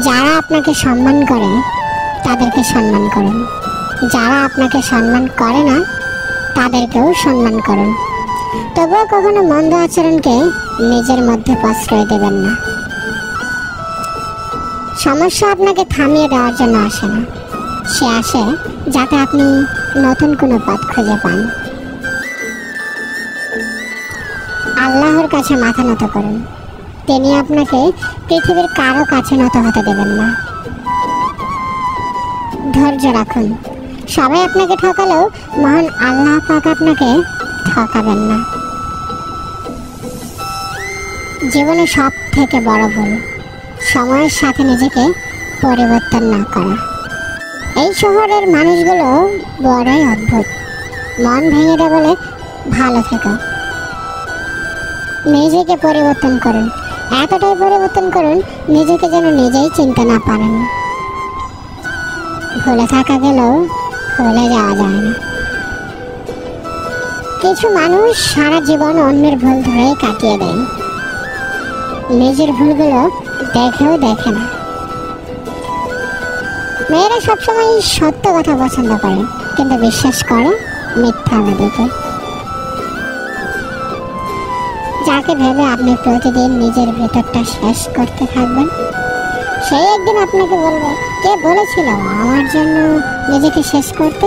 যারা আপনাকে সম্মান করে তাদেরকে সম্মান করুন, যারা আপনাকে সম্মান করে না তাদেরকেও সম্মান করুন। তবুও কখনো মন্দ আচরণকে নিজের মধ্যে প্রশ্রয় দেবেন না। সমস্যা আপনাকে থামিয়ে দেওয়ার জন্য আসে না, সে আসে যাতে আপনি নতুন কোনো পথ খুঁজে পান। আল্লাহর কাছে মাথা নত করুন, তিনি আপনাকে পৃথিবীর কারো কাছে নত হতে দেবেন না। ধৈর্য রাখুন, সবাই আপনাকে ঠকালেও মহান আল্লাহ পাক আপনাকে ঠকাবেন না। জীবনে সব থেকে বড় ভুল সময়ের সাথে নিজেকে পরিবর্তন না করা। এই শহরের মানুষগুলো বড়ই অদ্ভুত, মন ভেঙে দেয় বলে ভালো থেকো। নিজেকে পরিবর্তন করুন, এতটাই পরিবর্তন করুন নিজেকে যেন নিজেই চিনতে না পারেন। ভুলে থাকা গেলেও ভুলে যাওয়া যায় না। কিছু মানুষ সারা জীবন অন্যের ভুল ধরেই কাটিয়ে দেয়, নিজের ভুলগুলো দেখেও দেখে না। মেয়েরা সবসময় সত্য কথা পছন্দ করে কিন্তু বিশ্বাস করে মিথ্যাবাদীকে। যাকে ভেবে আপনি প্রতিদিন নিজের ভেতরটা শেষ করতে থাকবেন, সেই একদিন আপনাকে বলবে, কে বলেছিল আমার জন্য নিজেকে শেষ করতে।